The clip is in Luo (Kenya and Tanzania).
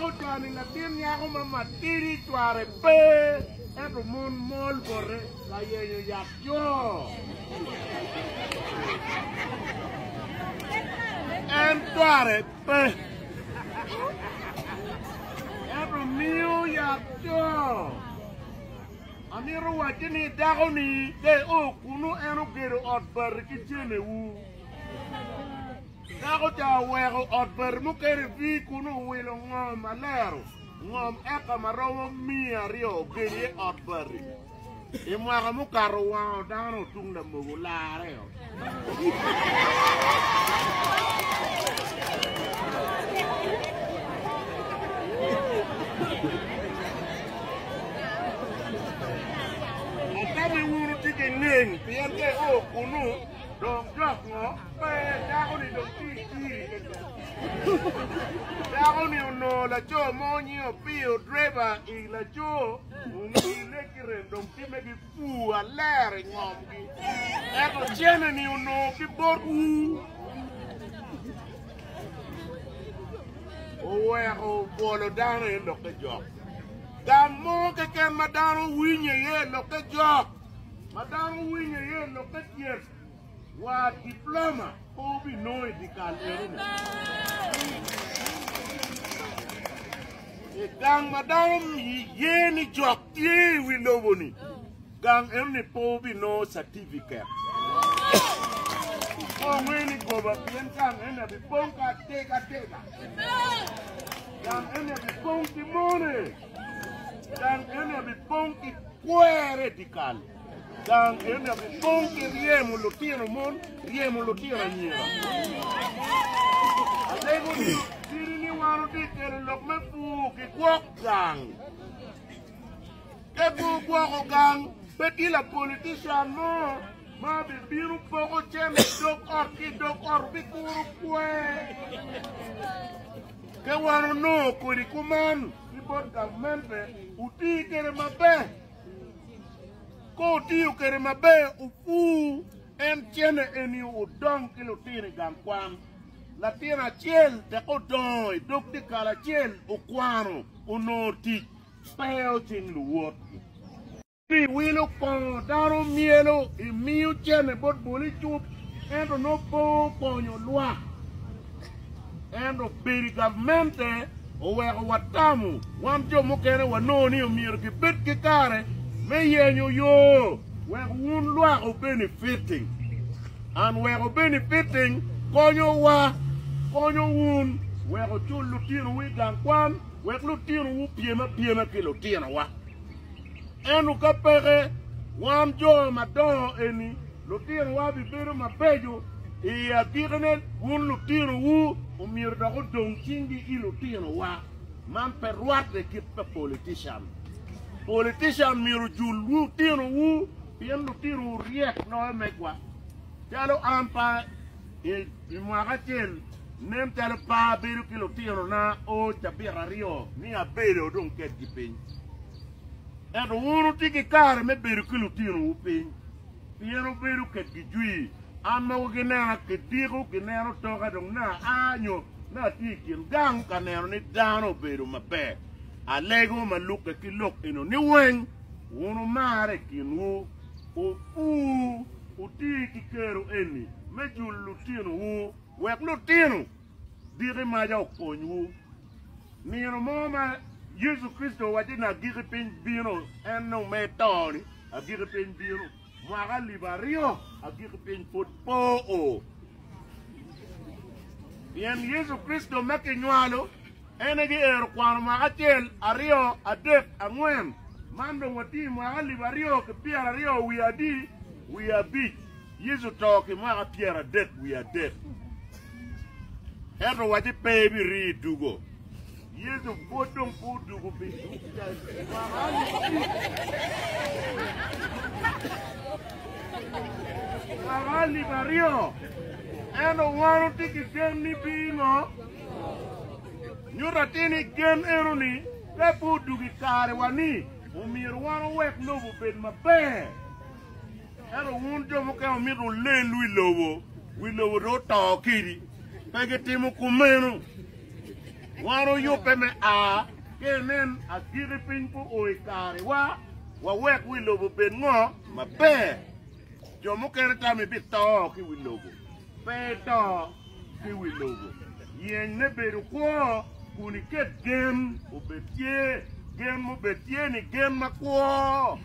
Ako tani na tin niya ako mamatiri tuare pe. Eto mon mol bore kaya yo yakyo. En tuare pe. Eto miu yakyo. Amiro wajini dako ni de o kuno eno gero otbar kichene wu. Dako ta wego otbar mu kere vi kuno wilo ngom alero. Ngom eka marawo mia rio geri otbar. Imwaka mu karo wa dano tungda mugo lare. Kami wuru tike neng, piante o kunu, dong jok ngo, pe dako ni dong tiki. Dako ni uno la cho monyi o pio driver I la cho, umi lekire dong time ki fu a lere ngom ki. Eko chene ni uno ki boru. O eko bolo dano e loke jok. Damo ke ken madano winye ye loke jok. Madano winye ye loke yes. Wa diploma obi no edikal erune. E gang madano ye ni jok ye wiloboni. Gang erune obi no certificate. Oh mweni goba pien gang ena bi ponka teka. Gang ena bi ponki mone. Dan ene bi ponki kwere dikal. Dan ene bi ponki riemu lutino mon, riemu lutino nyira. Alego ni diri ni wano dikere lokme fu ki kwok gang. Ke fu kwoko gang, peti la politician mo, ma bi biru poko cheme dok or bi kuru kwe. Ke wano no kuri kuman. Government uti kere mabe ko ti kere mabe ufu en tiene eni udong kilo tire gankwan la tira chiel de odoi dok de kala chiel ukwano unoti peo ting luot ti wilo ko daro mielo I miu tiene bot boli chup endo no po ponyo lwa endo biri government o wego watamu wamjo mokere wanoni o miro ki bit ki kare me yenyo yo wego un lwa o benefiting and wego benefiting konyo un wego chul lutino wi gankwan wego lutino wu piema ki lutino wa enu kapere wamjo madon eni lutino wa bibiro mabejo iya tirene un lutino wu o miro da dong chingi I lutino wa man perwate kippe politician miro jul wu tino wu pien lutino riek no megwa talo ampa I mwaka chen nem talo pa biru ki lutino na o tabira rio ni abere dong ket gipin endo wuru tiki kare me biru ki lutino wu pin pieno biru ket gijui ama uginena kedigo kinero toka dong na anyo na tikin gang kanero ni dano beru mabe alego maluka kilok ino ni weng uno mare kinu u tiki kero eni mejul lutino wu wek lutino diri maja okonyu nino moma Yesu Kristo wajina giri pin bino eno metoni a giri pin bino Mwaka libario agir pin po o. Bien Yesu Kristo meke nyalo enegi kwano mwaka chel ario adek angwen mando wati mwaka libario ke piara rio we are big. Yesu toki mwaka piara dek we are dead. Eto wati baby ri dugo. Yesu bodong po dugo bi. Magali Mario, eno wano tiki gen ni bino, nyura tini gen eroni, lepu dugi kare wani, umiru wano wek lobo ben mabe. Eno wunjo muke umiru le lui lobo do ta kiri, pege timu kumenu. Waro yupe me a kenen a giripin po oikare wa wek wilobo ben ngo maber. Jomo kere tami bito ki wilobo. Peto ki wilobo. Yen ne beru ko kuni ket game obetie game obetie ni game makwo.